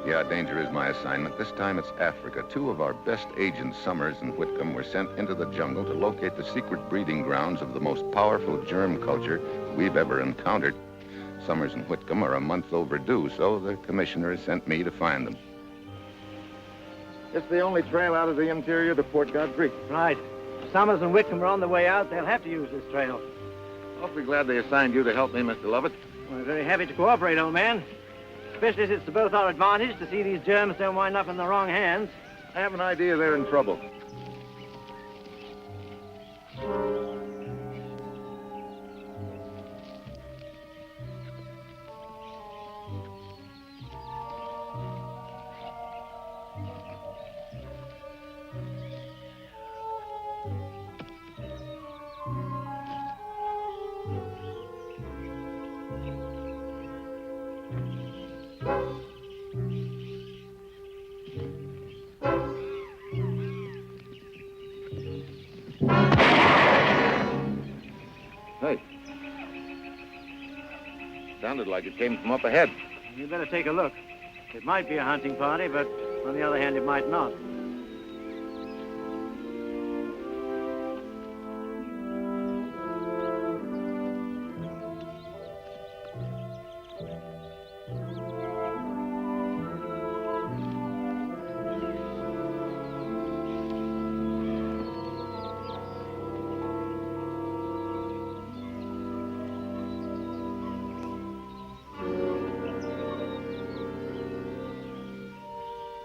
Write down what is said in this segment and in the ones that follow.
Yeah, danger is my assignment. This time it's Africa. Two of our best agents, Summers and Whitcomb, were sent into the jungle to locate the secret breeding grounds of the most powerful germ culture we've ever encountered. Summers and Whitcomb are a month overdue, so the commissioner has sent me to find them. It's the only trail out of the interior to Port Godfrey. Right. If Summers and Whitcomb are on the way out, they'll have to use this trail. Awfully glad they assigned you to help me, Mr. Lovett. We're very happy to cooperate, old man. Especially as it's to both our advantage to see these germs don't wind up in the wrong hands. I have an idea they're in trouble. Hey. Sounded like it came from up ahead. You better take a look. It might be a hunting party, but on the other hand, it might not.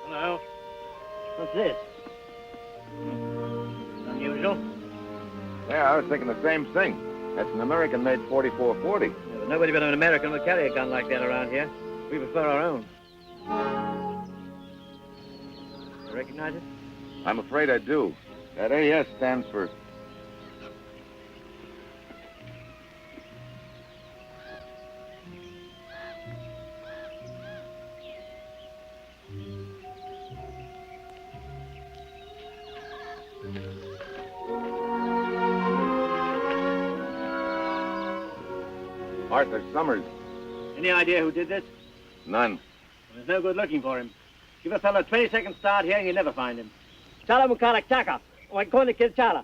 Hello. What's this? Unusual. Yeah, I was thinking the same thing. That's an American-made 4440. Yeah, but nobody but an American would carry a gun like that around here. We prefer our own. You recognize it? I'm afraid I do. That AS stands for... Arthur Summers. Any idea who did this? None. There's no good looking for him. Give a fellow a 20-second start here and you'll never find him. Chala Mukara Chaka. I'm going to kill Chala.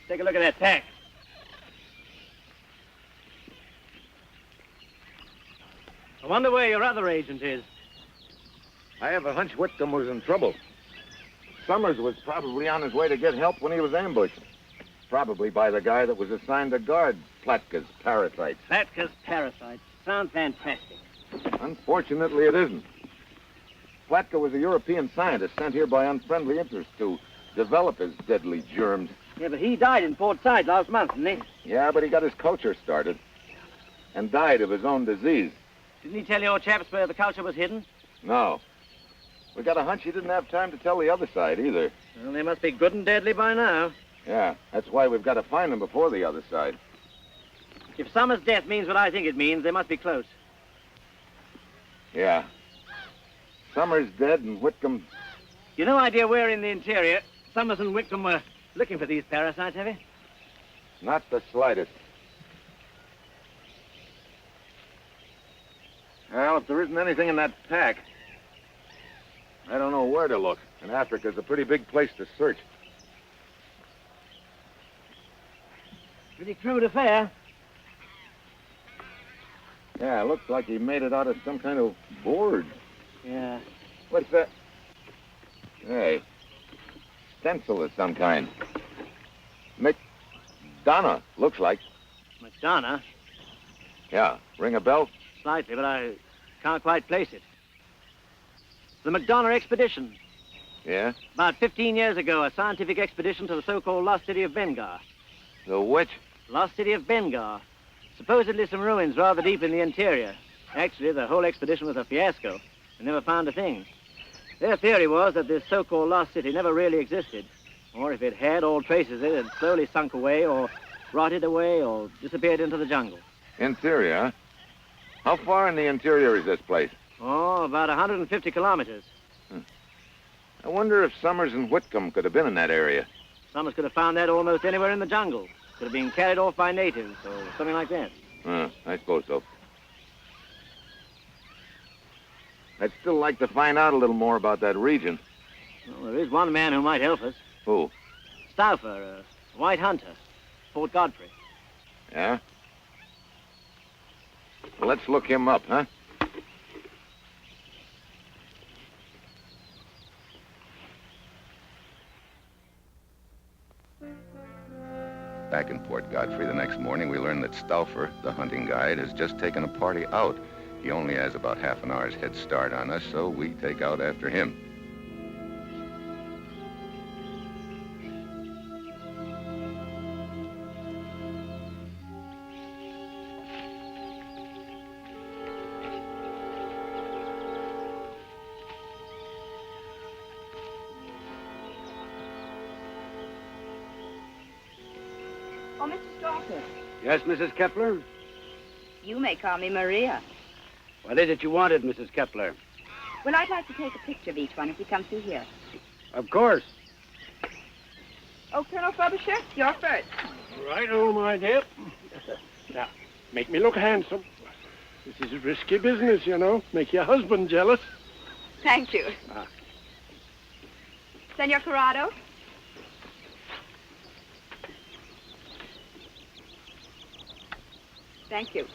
Take a look at that pack. I wonder where your other agent is. I have a hunch Whitcomb was in trouble. Summers was probably on his way to get help when he was ambushed. Probably by the guy that was assigned to guard Platka's parasites. Platka's parasites. Sounds fantastic. Unfortunately, it isn't. Platka was a European scientist sent here by unfriendly interests to develop his deadly germs. Yeah, but he died in Port Said last month, didn't he? Yeah, but he got his culture started and died of his own disease. Didn't he tell your chaps where the culture was hidden? No. We got a hunch he didn't have time to tell the other side either. Well, they must be good and deadly by now. Yeah, that's why we've got to find them before the other side. If Summers' death means what I think it means, they must be close. Yeah. Summers dead and Whitcomb... You no idea where in the interior Summers and Whitcomb were looking for these parasites, have you? Not the slightest. Well, if there isn't anything in that pack, I don't know where to look. And Africa's a pretty big place to search. Pretty crude affair. Yeah, looks like he made it out of some kind of board. Yeah. What's that? Hey, stencil of some kind. McDonough, looks like. Madonna? Yeah, ring a bell? Slightly, but Can't quite place it. The McDonough expedition. Yeah? About 15 years ago, a scientific expedition to the so-called lost city of Bengar. The which? Lost city of Bengar. Supposedly some ruins rather deep in the interior. Actually, the whole expedition was a fiasco. They never found a thing. Their theory was that this so-called lost city never really existed. Or if it had, all traces of it had slowly sunk away or rotted away or disappeared into the jungle. Interior, huh? How far in the interior is this place? Oh, about 150 kilometers. I wonder if Summers and Whitcomb could have been in that area. Summers could have found that almost anywhere in the jungle. Could have been carried off by natives or something like that. I suppose so. I'd still like to find out a little more about that region. Well, there is one man who might help us. Who? Stauffer, a white hunter, Fort Godfrey. Yeah? Well, let's look him up, huh? Back in Port Godfrey the next morning, we learned that Stauffer, the hunting guide, has just taken a party out. He only has about half an hour's head start on us, so we take out after him. Oh, Mr. Stauffer, Yes, Mrs. Kepler? you may call me Maria. What is it you wanted, Mrs. Kepler? Well, I'd like to take a picture of each one if we come through here. Of course. Oh, Colonel Frobisher, you're first. Right-o, my dear. Now, make me look handsome. This is a risky business, you know. Make your husband jealous. Thank you. Ah. Senor Corrado? Thank you.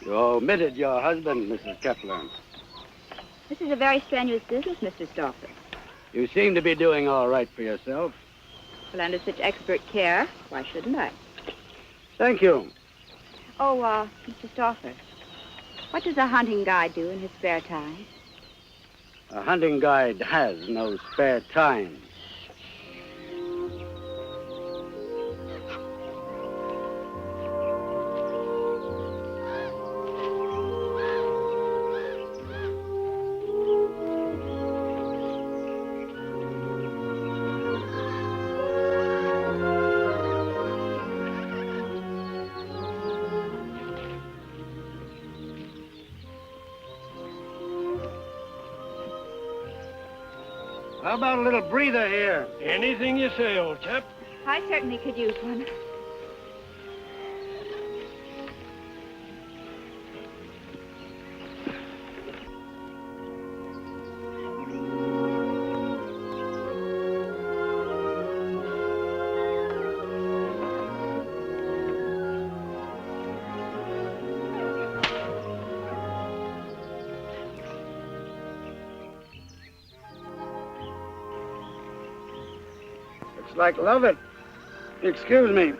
You omitted your husband, Mrs. Kepler. This is a very strenuous business, Mr. Stauffer. You seem to be doing all right for yourself. Well, under such expert care, why shouldn't I? Thank you. Oh, Mr. Stauffer, what does a hunting guide do in his spare time? A hunting guide has no spare time. How about a little breather here? Anything you say, old chap. I certainly could use one. Looks like Lovett. Excuse me.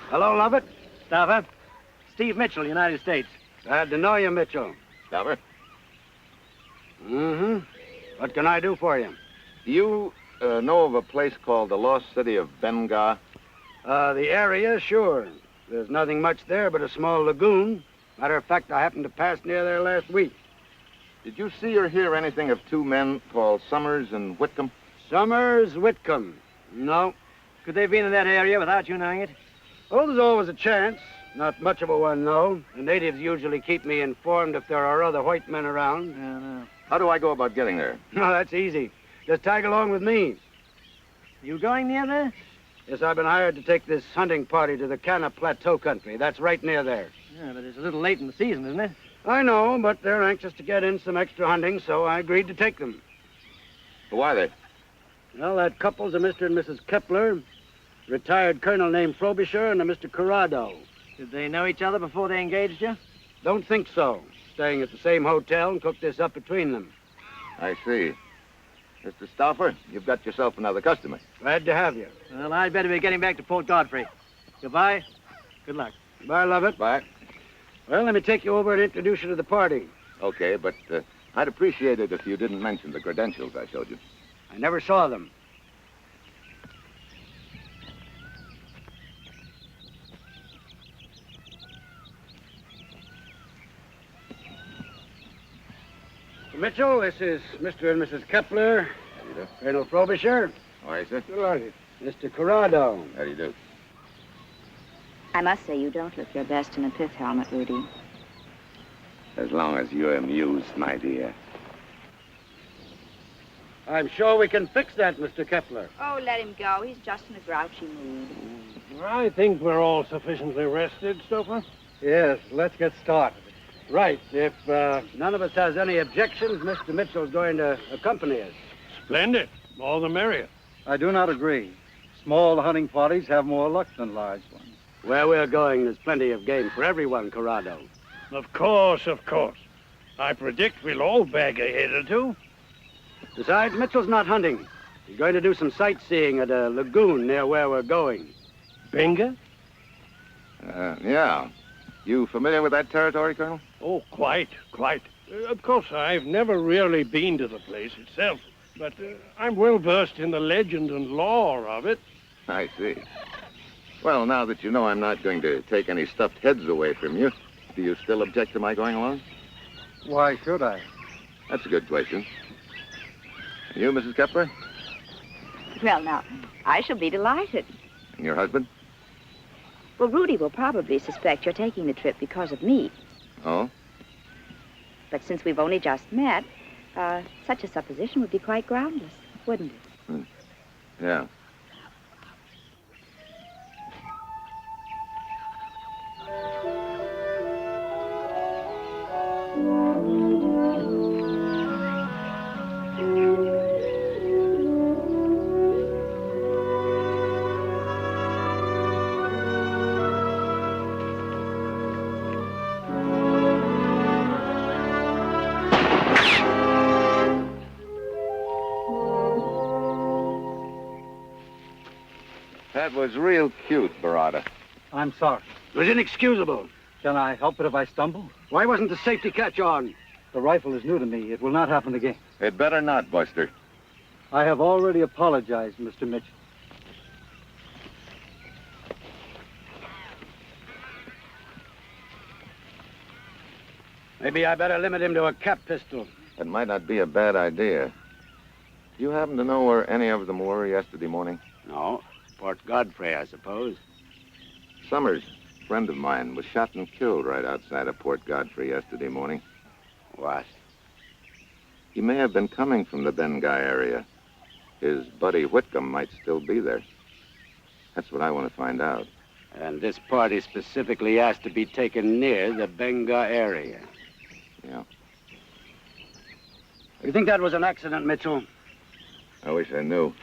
Hello, Lovett. Stauffer. Steve Mitchell, United States. Glad to know you, Mitchell. Stauffer? Mm-hmm. What can I do for you? Do you know of a place called the Lost City of Bengar? The area, sure. There's nothing much there but a small lagoon. Matter of fact, I happened to pass near there last week. Did you see or hear anything of two men called Summers and Whitcomb? Summers, Whitcomb. No. Could they have been in that area without you knowing it? Oh, there's always a chance. Not much of a one, though. The natives usually keep me informed if there are other white men around. Yeah, no. How do I go about getting there? No, that's easy. Just tag along with me. You going near there? Yes, I've been hired to take this hunting party to the Canna Plateau country. That's right near there. Yeah, but it's a little late in the season, isn't it? I know, but they're anxious to get in some extra hunting, so I agreed to take them. Who are they? Well, that couple's a Mr. and Mrs. Kepler, retired colonel named Frobisher, and a Mr. Corrado. Did they know each other before they engaged you? Don't think so. Staying at the same hotel and cooked this up between them. I see. Mr. Stauffer, you've got yourself another customer. Glad to have you. Well, I'd better be getting back to Port Godfrey. Goodbye. Good luck. Bye, Lovett. Bye. Well, let me take you over and introduce you to the party. Okay, but I'd appreciate it if you didn't mention the credentials I showed you. I never saw them. Mr. Mitchell, this is Mr. and Mrs. Kepler. How do you do? Colonel Frobisher. All right, sir. Delighted. Mr. Corrado. How do you do? I must say you don't look your best in a pith helmet, Rudy. As long as you're amused, my dear. I'm sure we can fix that, Mr. Kepler. Oh, let him go. He's just in a grouchy mood. I think we're all sufficiently rested, Stouffer. Yes, let's get started. Right. If none of us has any objections, Mr. Mitchell's going to accompany us. Splendid. All the merrier. I do not agree. Small hunting parties have more luck than large ones. Where we're going, there's plenty of game for everyone, Corrado. Of course, of course. I predict we'll all bag a head or two. Besides, Mitchell's not hunting. He's going to do some sightseeing at a lagoon near where we're going. Benga? Yeah. You familiar with that territory, Colonel? Oh, quite. Of course, I've never really been to the place itself, but I'm well versed in the legend and lore of it. I see. Well, now that you know I'm not going to take any stuffed heads away from you, do you still object to my going along? Why should I? That's a good question. And you, Mrs. Kepler? Well, now, I shall be delighted. And your husband? Well, Rudy will probably suspect you're taking the trip because of me. Oh? But since we've only just met, such a supposition would be quite groundless, wouldn't it? Yeah. That was real cute, Barada. I'm sorry. It was inexcusable. Can I help it if I stumble? Why wasn't the safety catch on? The rifle is new to me. It will not happen again. It better not, Buster. I have already apologized, Mr. Mitchell. Maybe I better limit him to a cap pistol. That might not be a bad idea. Do you happen to know where any of them were yesterday morning? No. Port Godfrey, I suppose. Summers, a friend of mine, was shot and killed right outside of Port Godfrey yesterday morning. What? He may have been coming from the Bengay area. His buddy Whitcomb might still be there. That's what I want to find out. And this party specifically asked to be taken near the Benga area. Yeah. You think that was an accident, Mitchell? I wish I knew.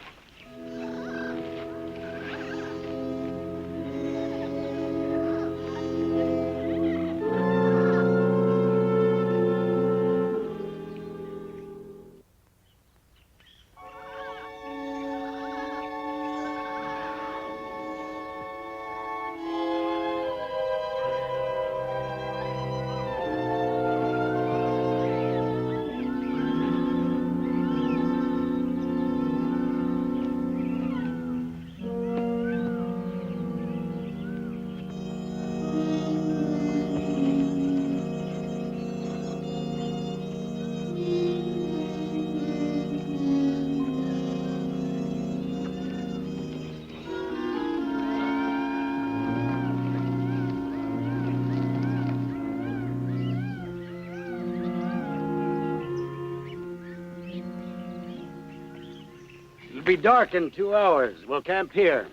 It'll be dark in 2 hours. We'll camp here.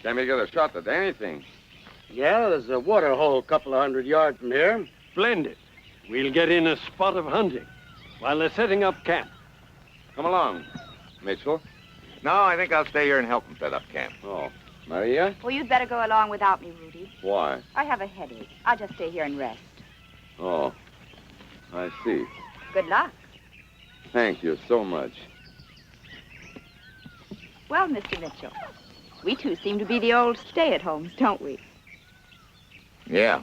Can we get a shot at anything? Yeah, there's a water hole a couple of 100 yards from here. Splendid. We'll get in a spot of hunting while they're setting up camp. Come along, Mitchell. No, I think I'll stay here and help them set up camp. Oh, Maria? Well, you'd better go along without me, Rudy. Why? I have a headache. I'll just stay here and rest. Oh, I see. Good luck. Thank you so much. Well, Mr. Mitchell, we two seem to be the old stay-at-homes, don't we? Yeah.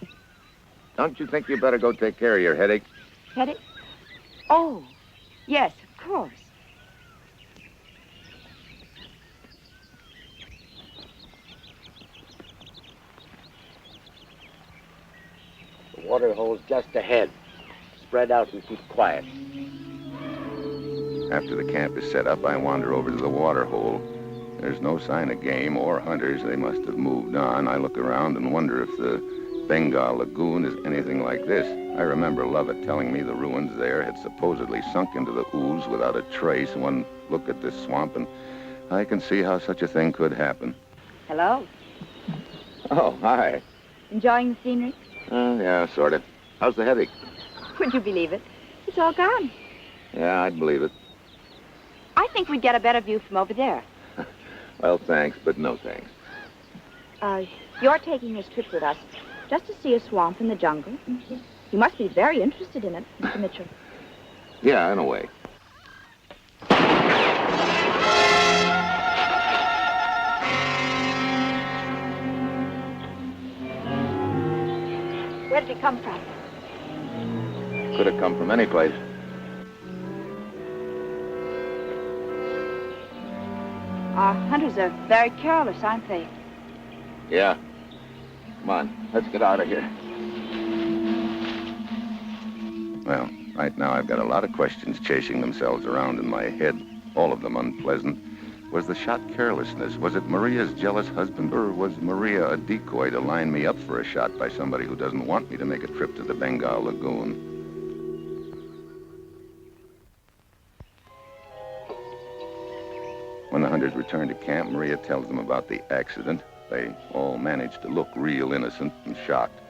Don't you think you better go take care of your headache? Headache? Oh, yes, of course. The water hole's just ahead. Spread out and keep quiet. After the camp is set up, I wander over to the water hole. There's no sign of game or hunters. They must have moved on. I look around and wonder if the Bengal Lagoon is anything like this. I remember Lovett telling me the ruins there had supposedly sunk into the ooze without a trace. One look at this swamp, and I can see how such a thing could happen. Hello. Oh, hi. Enjoying the scenery? Yeah, sort of. How's the headache? Would you believe it? It's all gone. Yeah, I'd believe it. I think we'd get a better view from over there. Well, thanks, but no thanks. You're taking this trip with us just to see a swamp in the jungle. You must be very interested in it, Mr. Mitchell. Yeah, in a way. Where did it come from? Could have come from any place. Our hunters are very careless, aren't they? Yeah. Come on, let's get out of here. Well, right now I've got a lot of questions chasing themselves around in my head, all of them unpleasant. Was the shot carelessness? Was it Maria's jealous husband? Or was Maria a decoy to line me up for a shot by somebody who doesn't want me to make a trip to the Bengal Lagoon? When the hunters return to camp, Maria tells them about the accident. They all manage to look real innocent and shocked.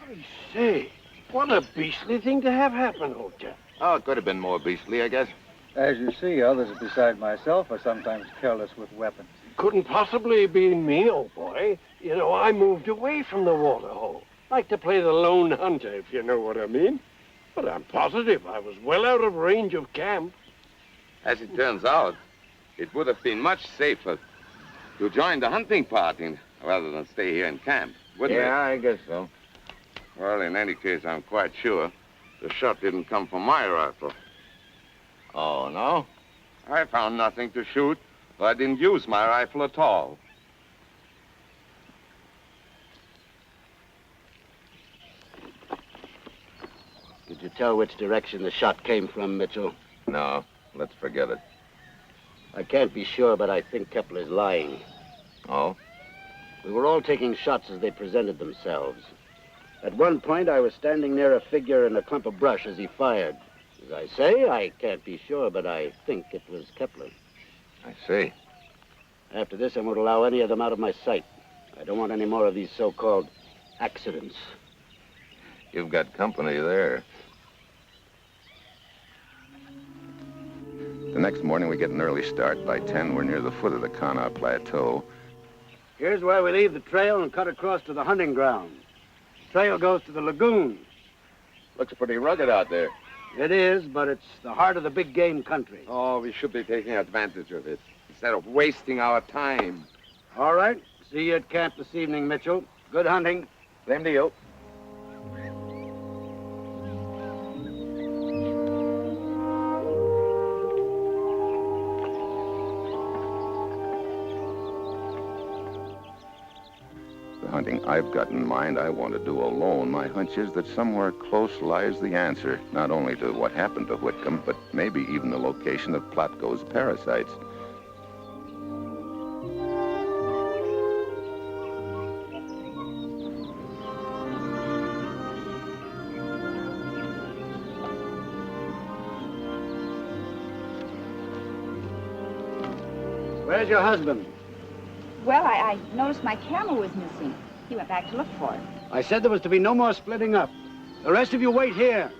I say, what a beastly thing to have happen, old chap. Oh, it could have been more beastly, I guess. As you see, others beside myself are sometimes careless with weapons. Couldn't possibly be me, old boy. You know, I moved away from the water hole. Like to play the lone hunter, if you know what I mean. But I'm positive I was well out of range of camp. As it turns out, it would have been much safer to join the hunting party rather than stay here in camp, wouldn't Yeah, I guess so. it? Well, in any case, I'm quite sure the shot didn't come from my rifle. Oh, no? I found nothing to shoot, so I didn't use my rifle at all. Did you tell which direction the shot came from, Mitchell? No, let's forget it. I can't be sure, but I think Kepler's lying. Oh? We were all taking shots as they presented themselves. At one point, I was standing near a figure in a clump of brush as he fired. As I say, I can't be sure, but I think it was Kepler. I see. After this, I won't allow any of them out of my sight. I don't want any more of these so-called accidents. You've got company there. The next morning, we get an early start. By 10, we're near the foot of the Kana Plateau. Here's where we leave the trail and cut across to the hunting ground. The trail goes to the lagoon. Looks pretty rugged out there. It is, but it's the heart of the big game country. Oh, we should be taking advantage of it instead of wasting our time. All right. See you at camp this evening, Mitchell. Good hunting. Same to you. The hunting I've got in mind, I want to do alone. My hunch is that somewhere close lies the answer, not only to what happened to Whitcomb, but maybe even the location of Plotko's parasites. Where's your husband? Well, I noticed my camera was missing. He went back to look for it. I said there was to be no more splitting up. The rest of you wait here.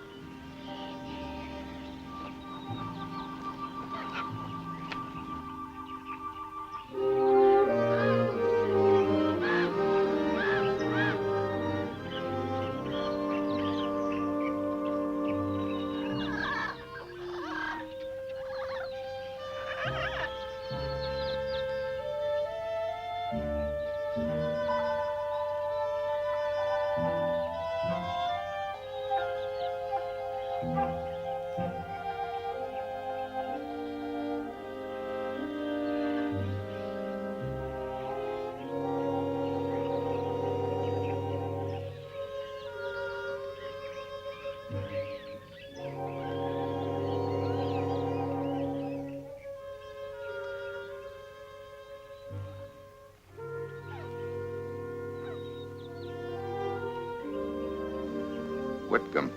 Whitcomb.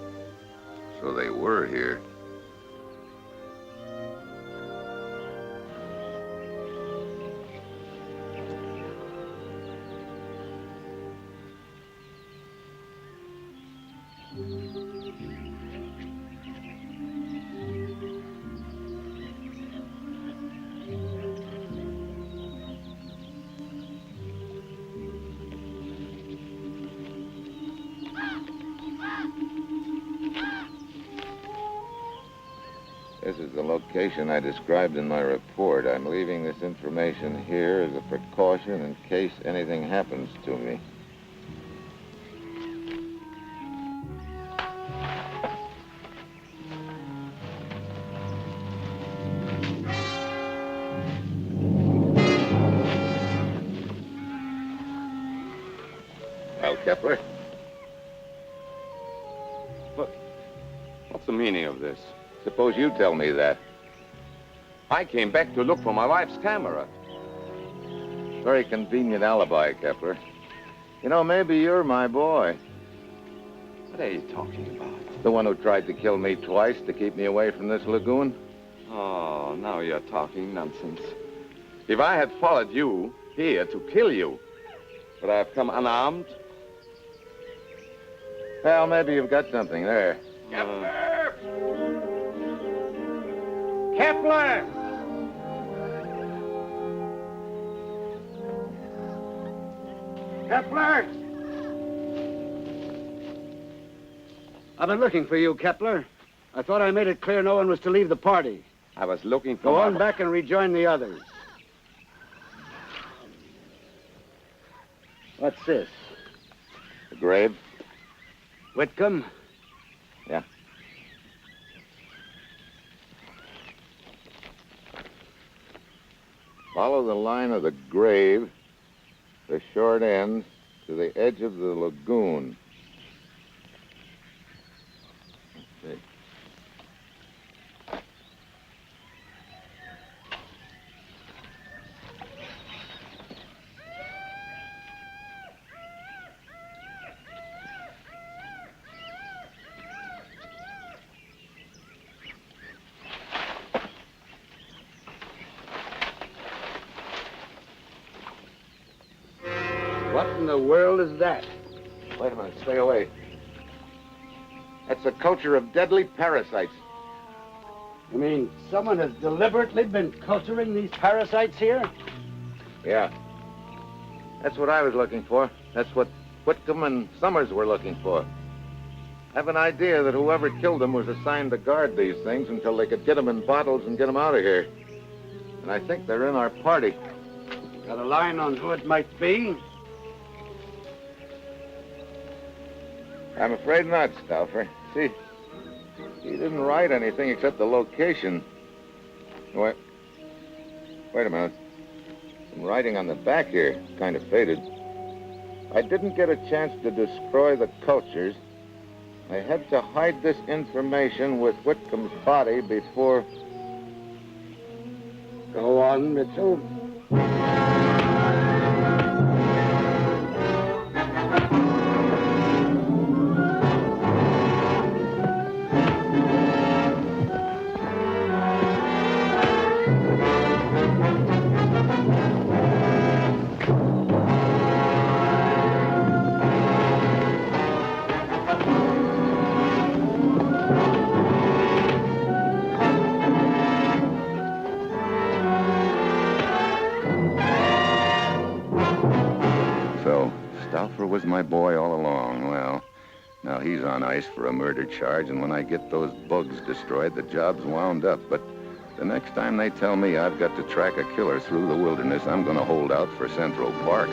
So they were here. This is the location I described in my report. I'm leaving this information here as a precaution in case anything happens to me. Well, Kepler, What's the meaning of this? suppose you tell me that. I came back to look for my wife's camera. Very convenient alibi, Kepler. You know, maybe you're my boy. What are you talking about? The one who tried to kill me twice to keep me away from this lagoon. Oh, now you're talking nonsense. If I had followed you here to kill you, would I have come unarmed? Well, maybe you've got something there. Kepler! Kepler! Kepler! I've been looking for you, Kepler. I thought I made it clear no one was to leave the party. I was looking for Go on back and rejoin the others. What's this? The grave? Whitcomb? Yeah. Follow the line of the grave, the short end, to the edge of the lagoon. Let's see. What in the world is that? Wait a minute, stay away. That's a culture of deadly parasites. You mean someone has deliberately been culturing these parasites here? Yeah. That's what I was looking for. That's what Whitcomb and Summers were looking for. I have an idea that whoever killed them was assigned to guard these things until they could get them in bottles and get them out of here. And I think they're in our party. Got a line on who it might be? I'm afraid not, Stauffer. See, he didn't write anything except the location. Wait a minute. Some writing on the back here, kind of faded. I didn't get a chance to destroy the cultures. I had to hide this information with Whitcomb's body before... Go on, Mitchell. was my boy all along. Well, now he's on ice for a murder charge, and when I get those bugs destroyed, the job's wound up. But the next time they tell me I've got to track a killer through the wilderness, I'm going to hold out for Central Park.